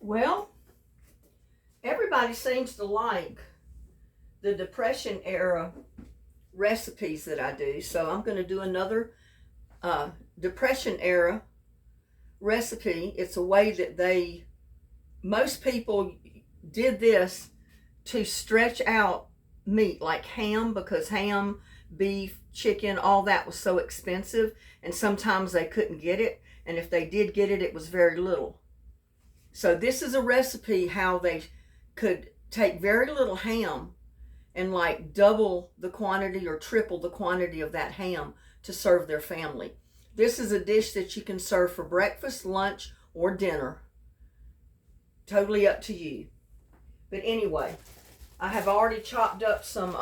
Well, everybody seems to like the Depression era recipes that I do, so I'm going to do another Depression era recipe. It's a way that most people did this to stretch out meat, like ham, because ham, beef, chicken, all that was so expensive, and sometimes they couldn't get it, and if they did get it, it was very little. So this is a recipe how they could take very little ham and like double the quantity or triple the quantity of that ham to serve their family. This is a dish that you can serve for breakfast, lunch, or dinner. Totally up to you. But anyway, I have already chopped up some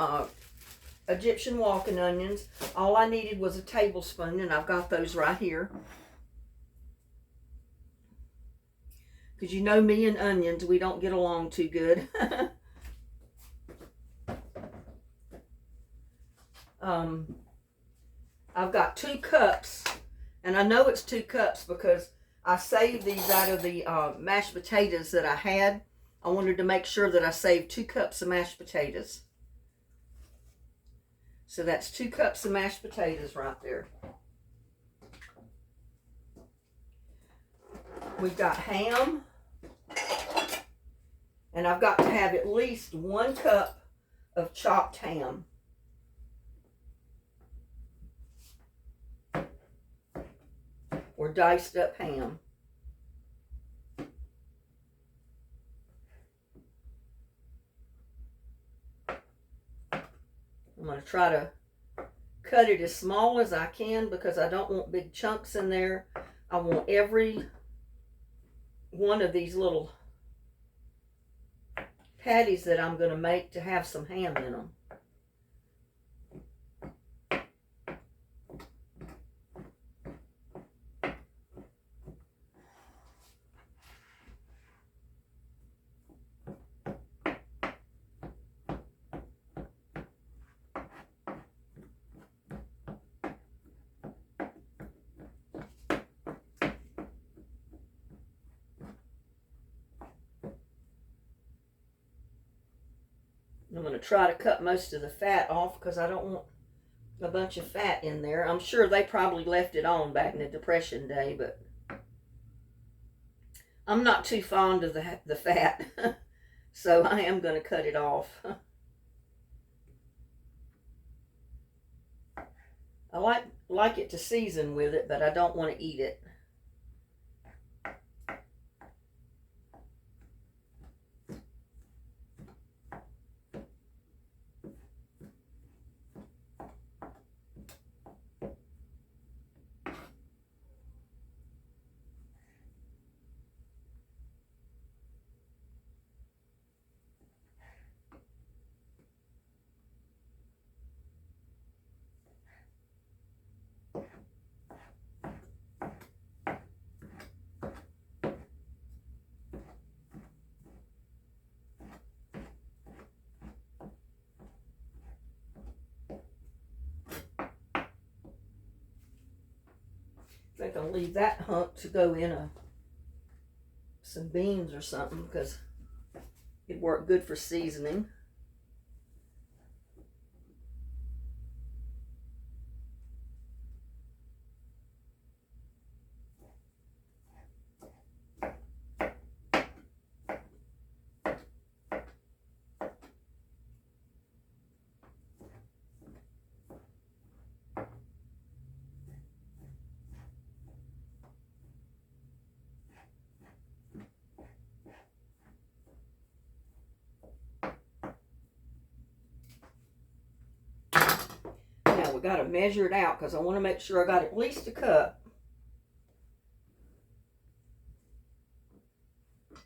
Egyptian walking onions. All I needed was a tablespoon, and I've got those right here. Because you know me and onions, we don't get along too good. I've got 2 cups, and I know it's 2 cups because I saved these out of the mashed potatoes that I had. I wanted to make sure that I saved 2 cups of mashed potatoes. So that's 2 cups of mashed potatoes right there. We've got ham, and I've got to have at least 1 cup of chopped ham. Or diced up ham. I'm going to try to cut it as small as I can because I don't want big chunks in there. I want every one of these little patties that I'm going to make to have some ham in them. I'm going to try to cut most of the fat off because I don't want a bunch of fat in there. I'm sure they probably left it on back in the Depression day, but I'm not too fond of the fat, so I am going to cut it off. I like it to season with it, but I don't want to eat it. I think I'll leave that hunk to go in some beans or something because it'd work good for seasoning. Now we got to measure it out because I want to make sure I got at least a cup. I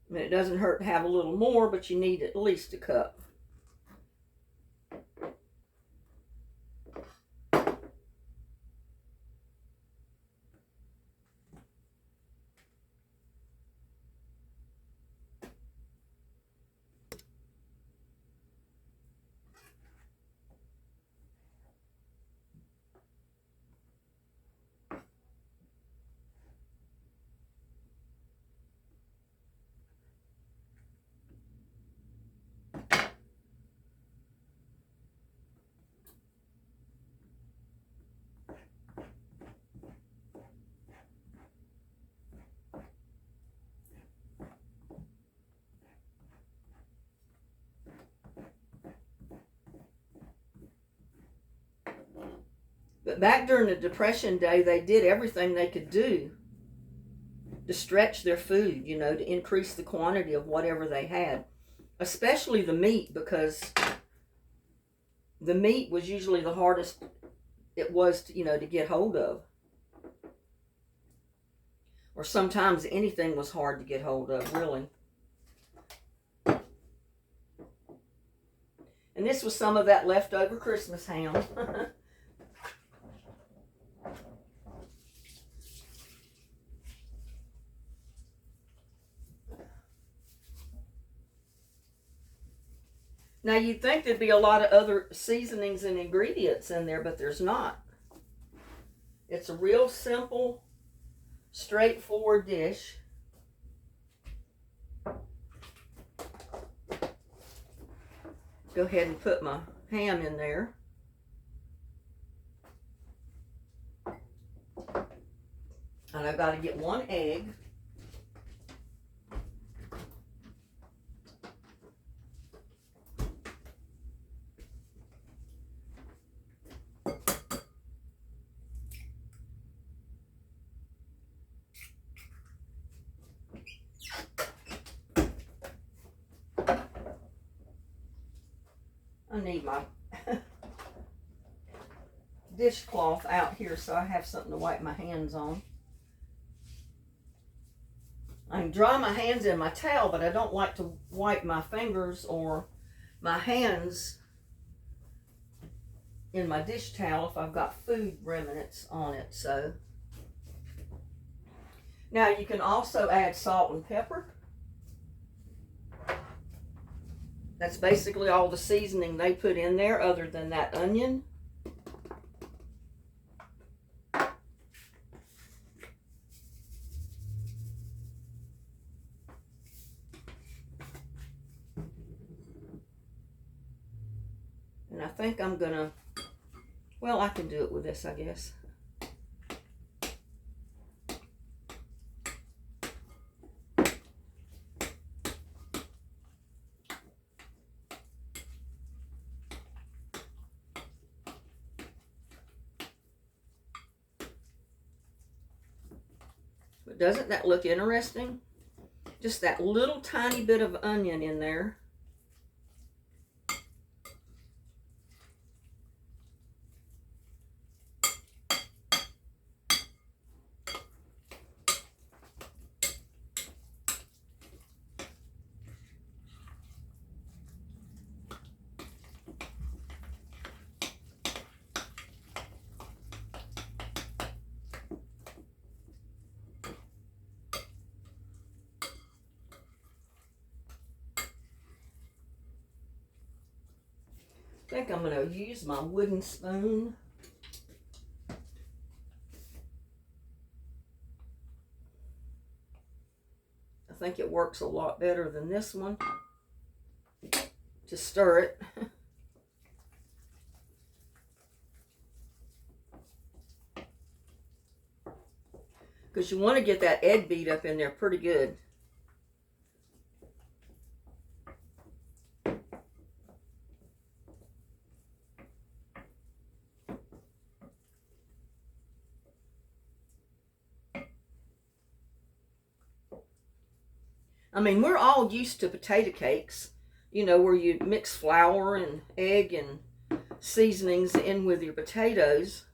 mean, it doesn't hurt to have a little more, but you need at least a cup. But back during the Depression day, they did everything they could do to stretch their food, you know, to increase the quantity of whatever they had, especially the meat, because the meat was usually the hardest it was to, you know, to get hold of. Or sometimes anything was hard to get hold of, really. And this was some of that leftover Christmas ham. Now you'd think there'd be a lot of other seasonings and ingredients in there, but there's not. It's a real simple, straightforward dish. Go ahead and put my ham in there. And I've got to get 1 egg. I need my dishcloth out here so I have something to wipe my hands on. I can dry my hands in my towel, but I don't like to wipe my fingers or my hands in my dish towel if I've got food remnants on it. So now you can also add salt and pepper. That's basically all the seasoning they put in there other than that onion. And I think I'm gonna, well, I can do it with this, I guess. But doesn't that look interesting? Just that little tiny bit of onion in there. I think I'm going to use my wooden spoon. I think it works a lot better than this one to stir it. Because you want to get that egg beat up in there pretty good. I mean, we're all used to potato cakes, you know, where you mix flour and egg and seasonings in with your potatoes.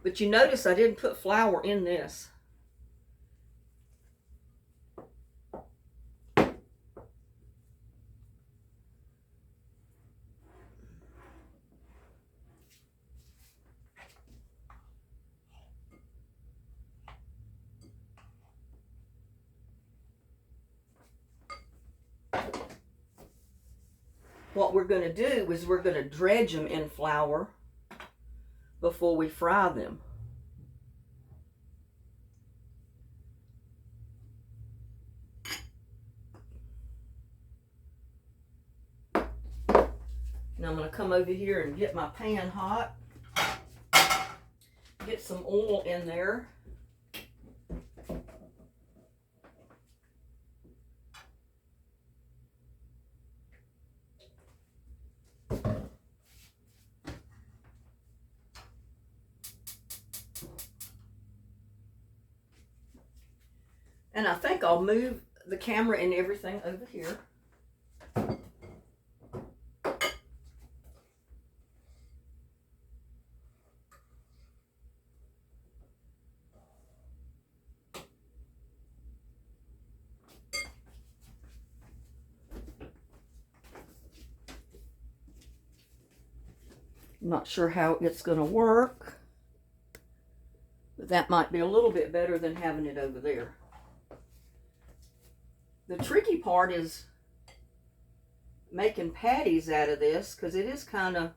But you notice I didn't put flour in this. What we're going to do is we're going to dredge them in flour before we fry them. Now I'm going to come over here and get my pan hot. Get some oil in there. And I think I'll move the camera and everything over here. I'm not sure how it's going to work, but that might be a little bit better than having it over there. The tricky part is making patties out of this, because it is kind of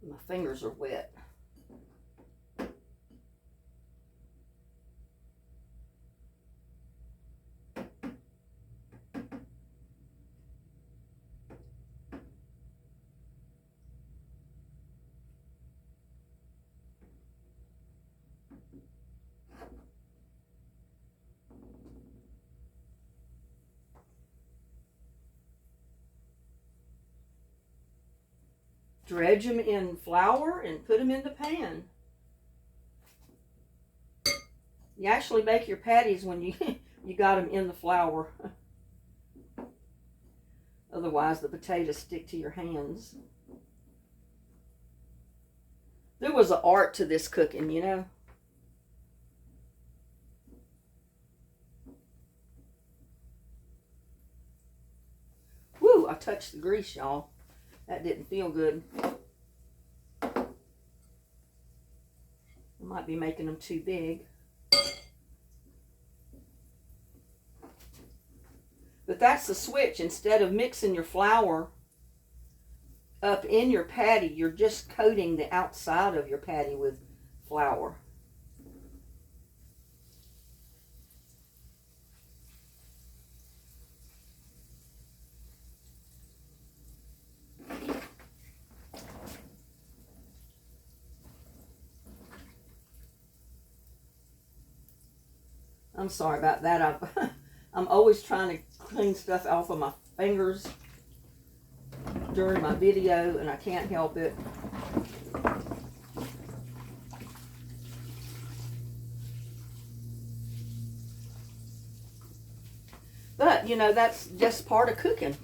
my fingers are wet. Dredge them in flour and put them in the pan. You actually make your patties when you you got them in the flour. Otherwise the potatoes stick to your hands. There was an art to this cooking, you know. Woo, I touched the grease, y'all. That didn't feel good. I might be making them too big. But that's the switch. Instead of mixing your flour up in your patty, you're just coating the outside of your patty with flour. I'm sorry about that. I'm always trying to clean stuff off of my fingers during my video, and I can't help it. But, you know, that's just part of cooking.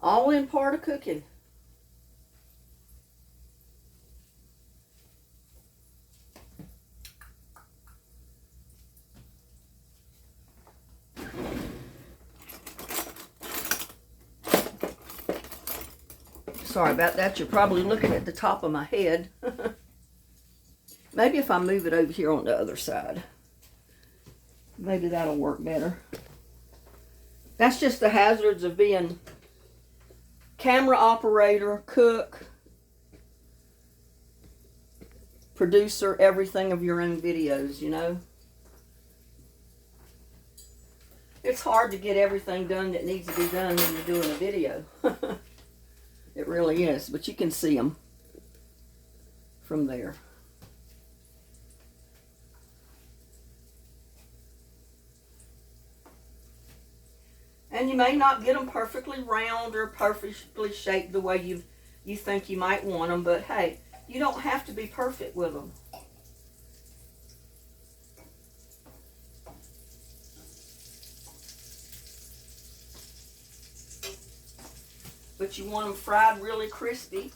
All in part of cooking. Sorry about that. You're probably looking at the top of my head. Maybe if I move it over here on the other side, maybe that'll work better. That's just the hazards of being camera operator, cook, producer, everything of your own videos, you know. It's hard to get everything done that needs to be done when you're doing a video. It really is, but you can see them from there. And you may not get them perfectly round or perfectly shaped the way you think you might want them, but hey, you don't have to be perfect with them. But you want them fried really crispy.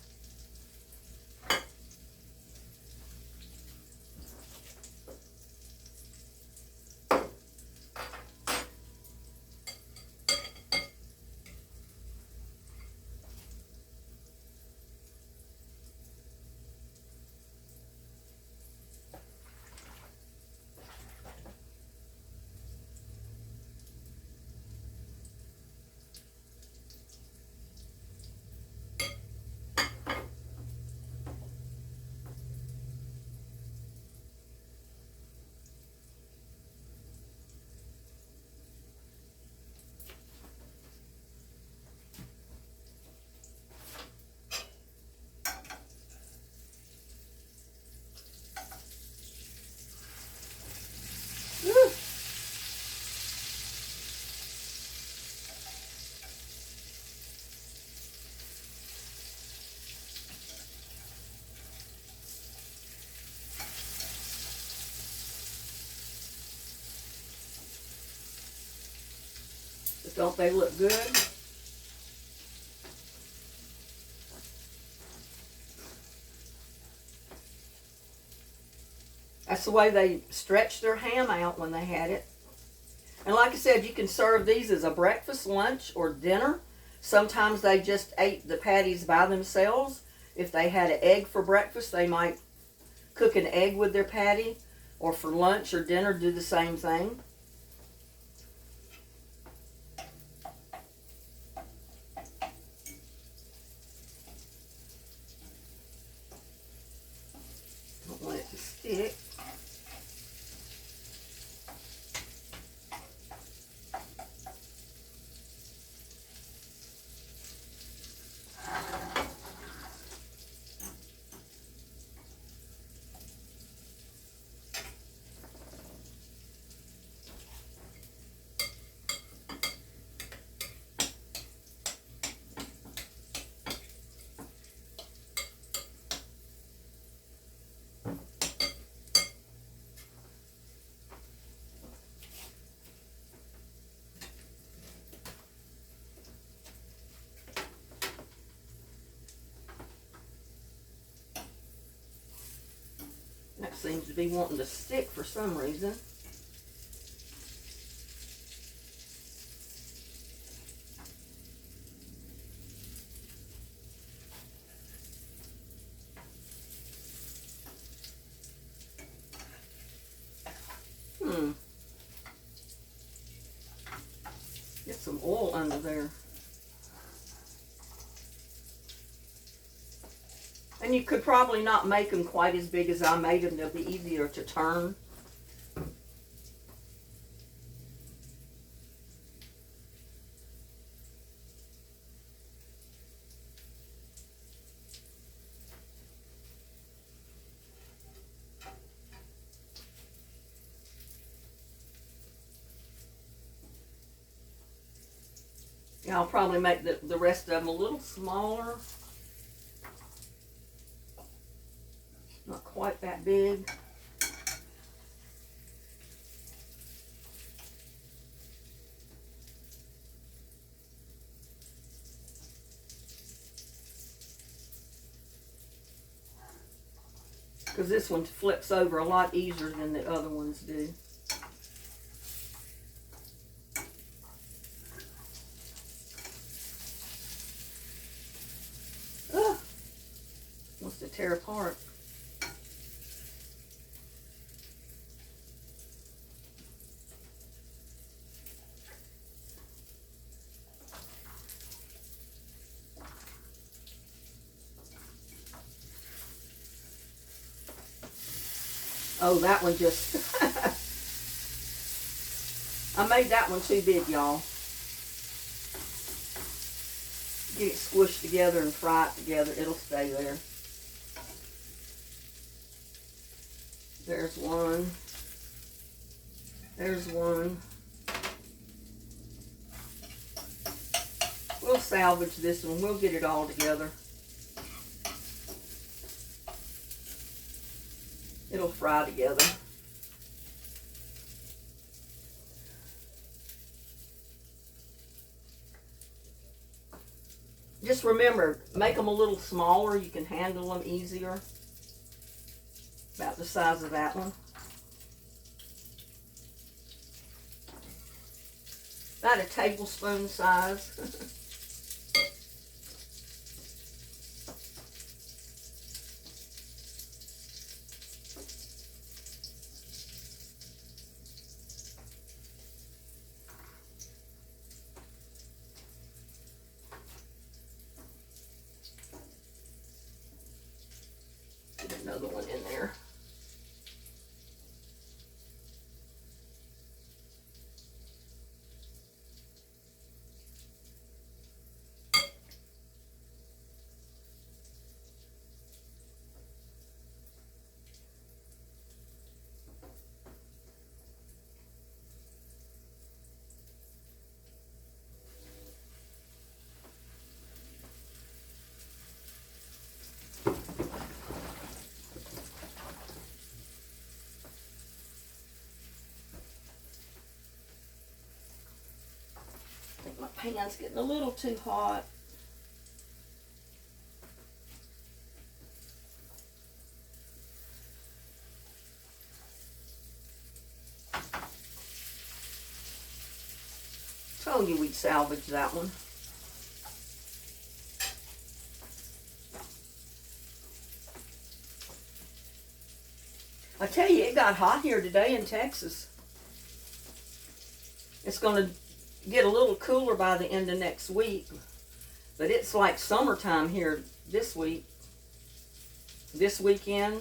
Don't they look good? That's the way they stretched their ham out when they had it. And like I said, you can serve these as a breakfast, lunch, or dinner. Sometimes they just ate the patties by themselves. If they had an egg for breakfast, they might cook an egg with their patty. Or for lunch or dinner, do the same thing. Don't want it to stick. That seems to be wanting to stick for some reason. Get some oil under there. And you could probably not make them quite as big as I made them. They'll be easier to turn. Yeah, I'll probably make the rest of them a little smaller. Not quite that big. Because this one flips over a lot easier than the other ones do. Ugh. Wants to tear apart. Oh, that one just... I made that one too big, y'all. Get it squished together and fry it together. It'll stay there. There's one. There's one. We'll salvage this one. We'll get it all together. It'll fry together. Just remember, make them a little smaller. You can handle them easier. About the size of that one. About a tablespoon size. Get another one in there. pan's getting a little too hot. Told you we'd salvage that one. I tell you, it got hot here today in Texas. It's going to get a little cooler by the end of next week, but it's like summertime here this week, this weekend.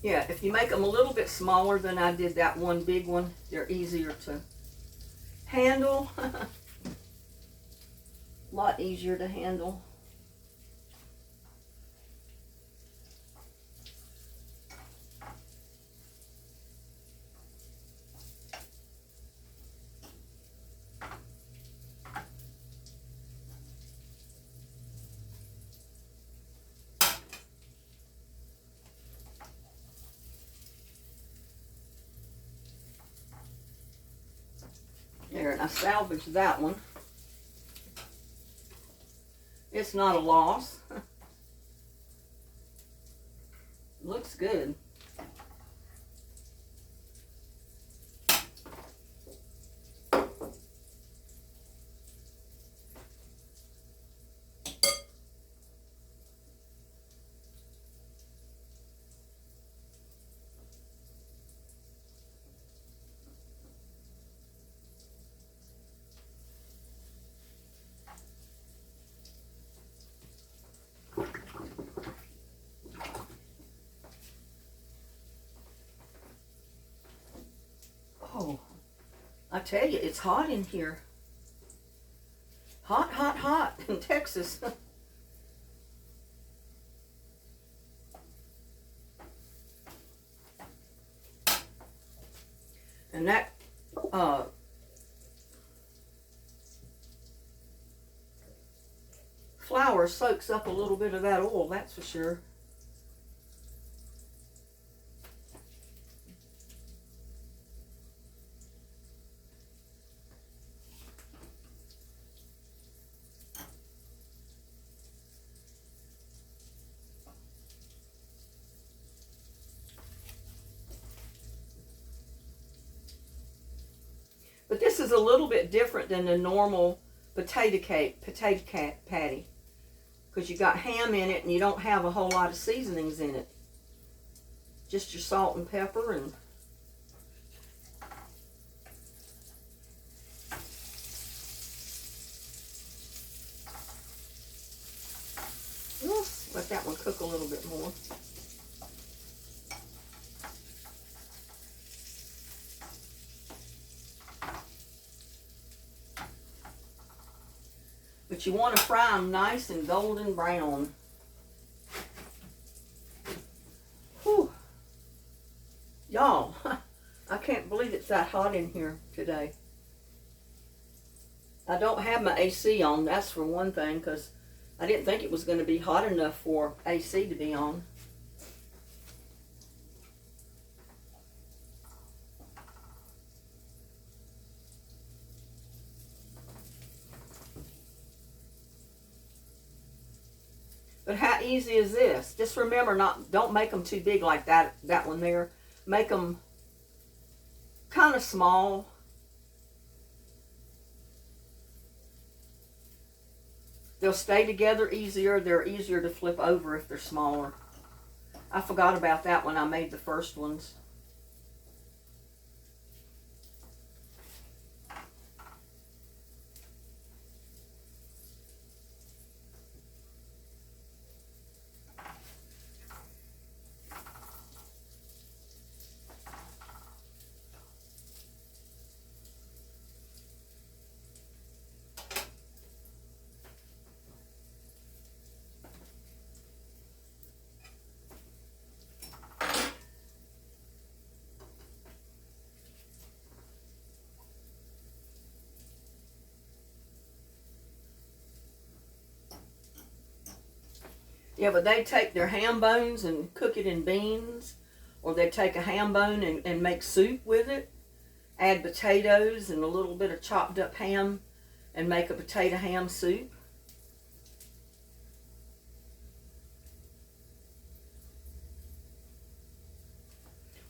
Yeah, if you make them a little bit smaller than I did that one big one, they're easier to handle. A lot easier to handle. There, and I salvaged that one. It's not a loss. Looks good. Oh, I tell you, it's hot in here. Hot, hot, hot in Texas. And that flour soaks up a little bit of that oil, that's for sure. But this is a little bit different than the normal potato patty, because you got ham in it and you don't have a whole lot of seasonings in it. Just your salt and pepper and let that one cook a little bit more. But you want to fry them nice and golden brown. Whew. Y'all, I can't believe it's that hot in here today. I don't have my AC on, that's for one thing, because I didn't think it was going to be hot enough for AC to be on. But how easy is this? Just remember, don't make them too big like that one there. Make them kind of small. They'll stay together easier. They're easier to flip over if they're smaller. I forgot about that when I made the first ones. Yeah, but they take their ham bones and cook it in beans, or they take a ham bone and make soup with it, add potatoes and a little bit of chopped up ham and make a potato ham soup.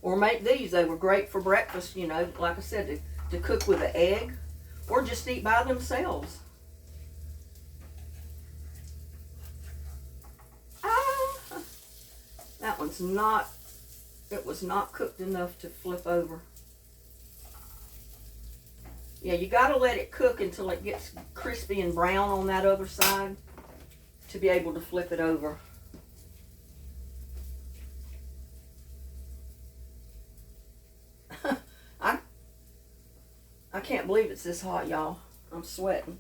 Or make these. They were great for breakfast, you know, like I said, to cook with an egg, or just eat by themselves. Ah, that one's not, it was not cooked enough to flip over. Yeah, you got to let it cook until it gets crispy and brown on that other side to be able to flip it over. I can't believe it's this hot, y'all. I'm sweating.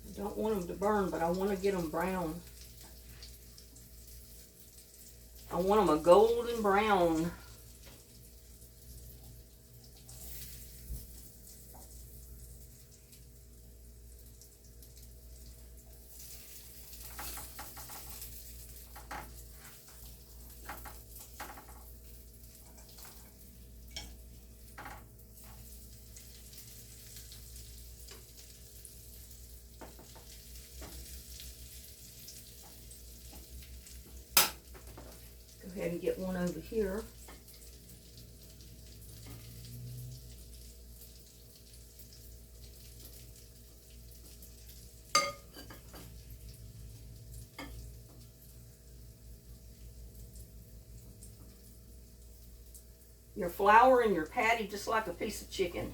I don't want them to burn, but I want to get them brown. I want them a golden brown. Go ahead and get one over here. Your flour and your patty just like a piece of chicken.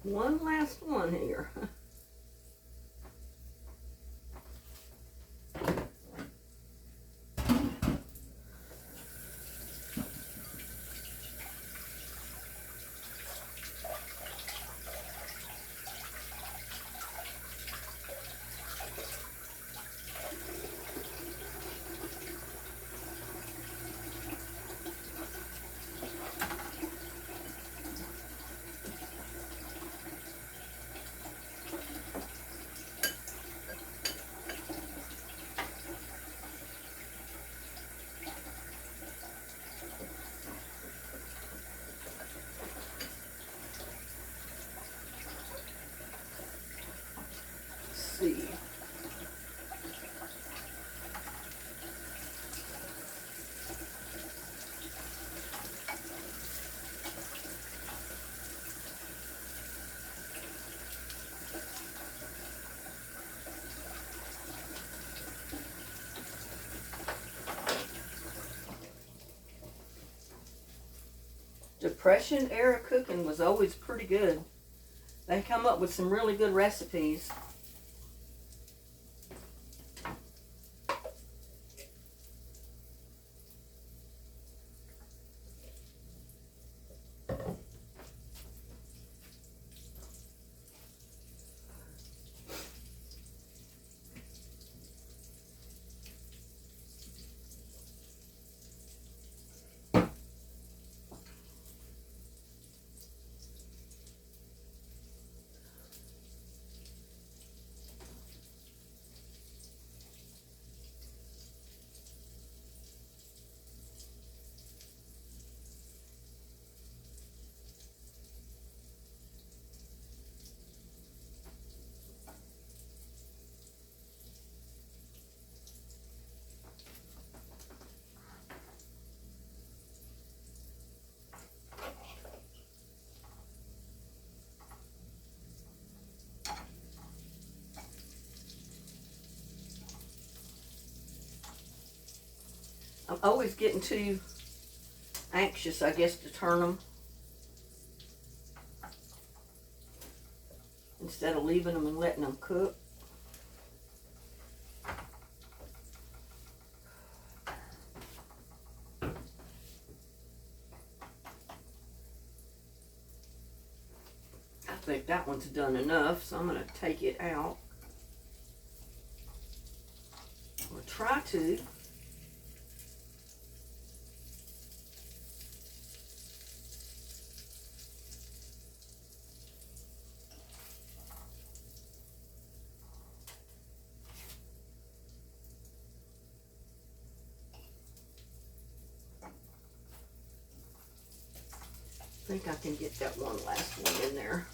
One last one here. See. Depression era cooking was always pretty good. They come up with some really good recipes. I'm always getting too anxious, I guess, to turn them instead of leaving them and letting them cook. I think that one's done enough, so I'm going to take it out. Or try to. I think I can get that one last one in there.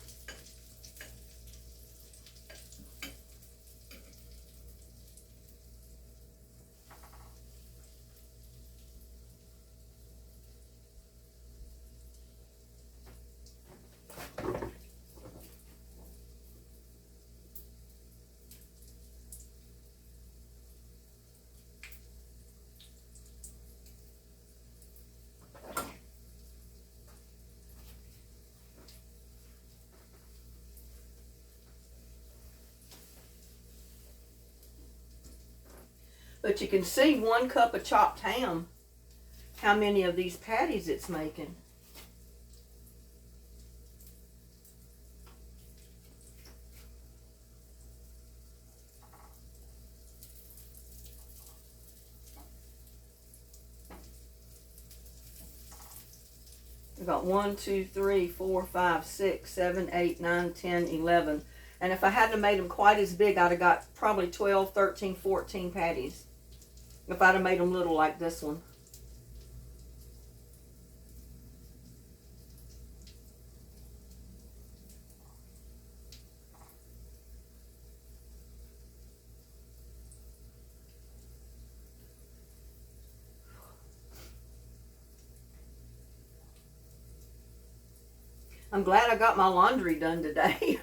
But you can see 1 cup of chopped ham, how many of these patties it's making. We've got 1, 2, 3, 4, 5, 6, 7, 8, 9, 10, 11. And if I hadn't made them quite as big, I'd have got probably 12, 13, 14 patties. If I'd have made them little like this one. I'm glad I got my laundry done today.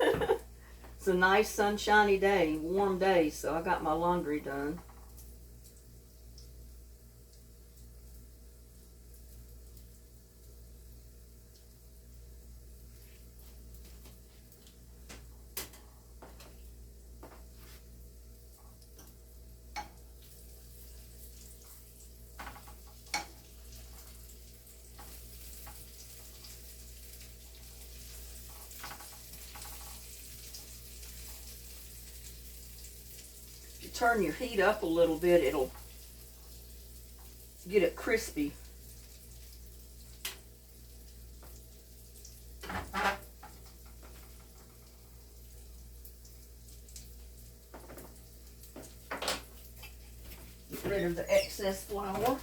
It's a nice sunshiny day, warm day, so I got my laundry done. turn your heat up a little bit, it'll get it crispy. Get rid of the excess flour.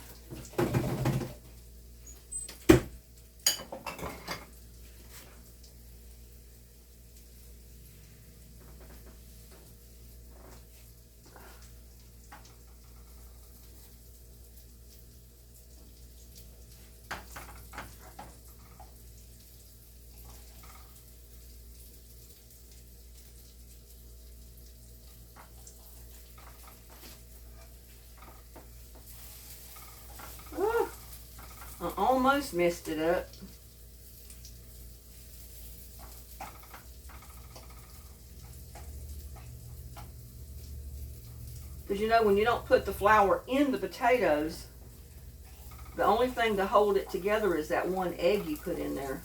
I almost messed it up. Because you know, when you don't put the flour in the potatoes, the only thing to hold it together is that one egg you put in there.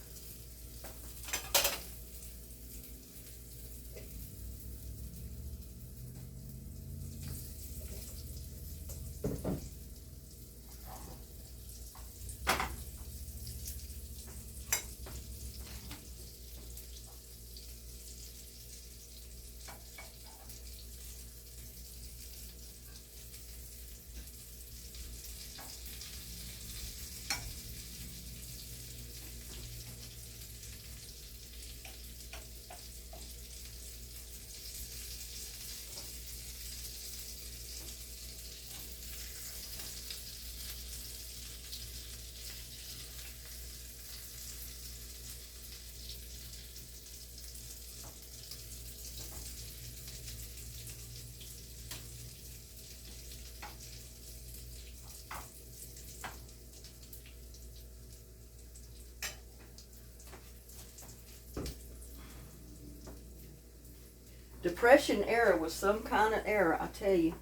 Depression era was some kind of era, I tell you.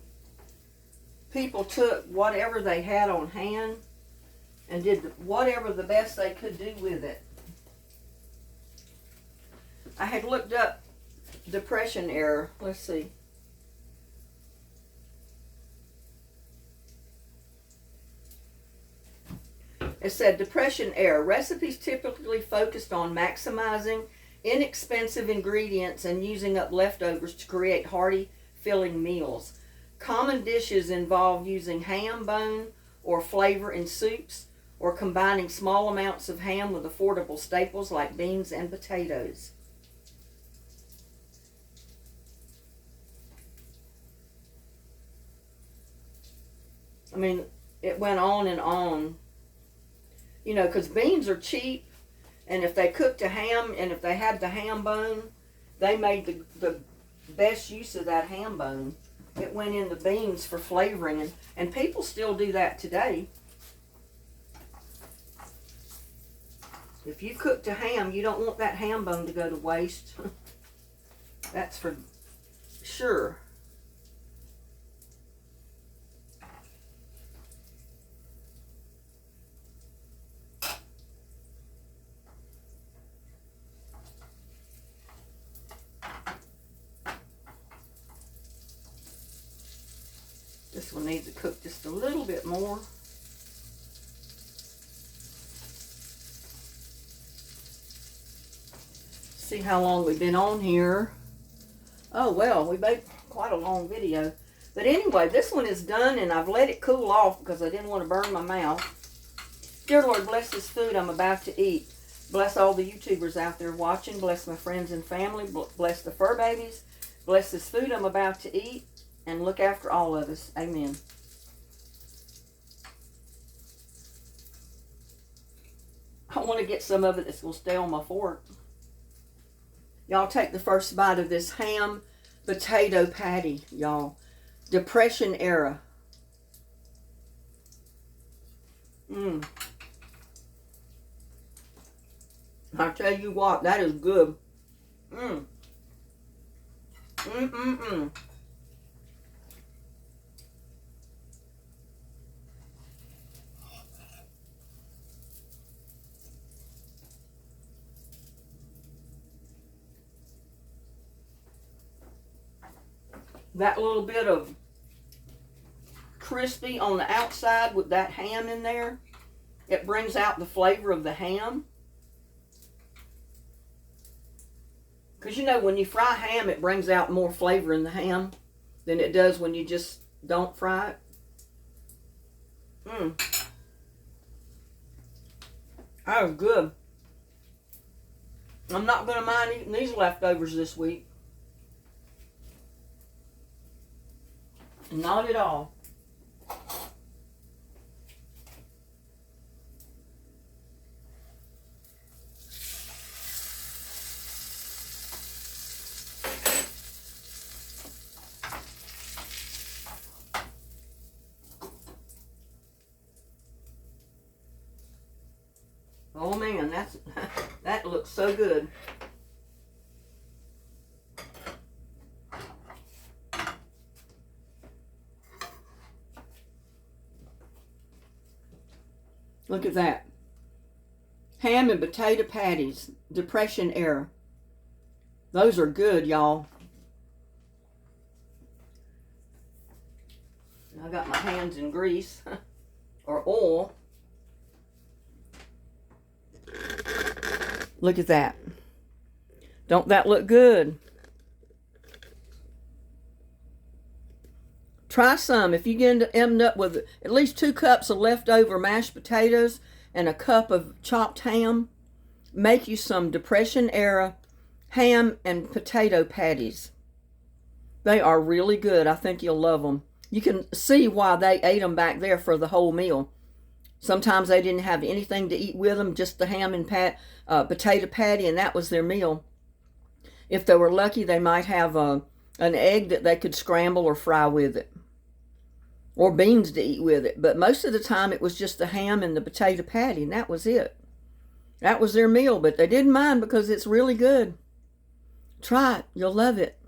People took whatever they had on hand and did whatever the best they could do with it. I had looked up Depression era. Let's see. It said Depression era. Recipes typically focused on maximizing inexpensive ingredients and using up leftovers to create hearty, filling meals. Common dishes involve using ham bone or flavor in soups, or combining small amounts of ham with affordable staples like beans and potatoes. I mean, it went on and on. You know, because beans are cheap. And if they cooked a ham, and if they had the ham bone, they made the best use of that ham bone. It went in the beans for flavoring, and people still do that today. If you cooked a ham, you don't want that ham bone to go to waste. That's for sure. This one needs to cook just a little bit more. See how long we've been on here. Oh well, we made quite a long video. But anyway, this one is done, and I've let it cool off because I didn't want to burn my mouth. Dear Lord, bless this food I'm about to eat. Bless all the YouTubers out there watching. Bless my friends and family. Bless the fur babies. Bless this food I'm about to eat. And look after all of us. Amen. I want to get some of it that's going to stay on my fork. Y'all take the first bite of this ham potato patty, y'all. Depression era. I tell you what, that is good. That little bit of crispy on the outside with that ham in there. It brings out the flavor of the ham. Because you know, when you fry ham, it brings out more flavor in the ham than it does when you just don't fry it. Oh, good. I'm not going to mind eating these leftovers this week. Not at all. Oh man, that looks so good. Look at that. Ham and potato patties, Depression era. Those are good, y'all. I got my hands in grease or oil. Look at that. Don't that look good? Try some. If you end up with at least 2 cups of leftover mashed potatoes and a cup of chopped ham, make you some Depression era ham and potato patties. They are really good. I think you'll love them. You can see why they ate them back there for the whole meal. Sometimes they didn't have anything to eat with them, just the ham and potato patty, and that was their meal. If they were lucky, they might have an egg that they could scramble or fry with it, or beans to eat with it. But most of the time, it was just the ham and the potato patty, and that was it. That was their meal, but they didn't mind because it's really good. Try it. You'll love it.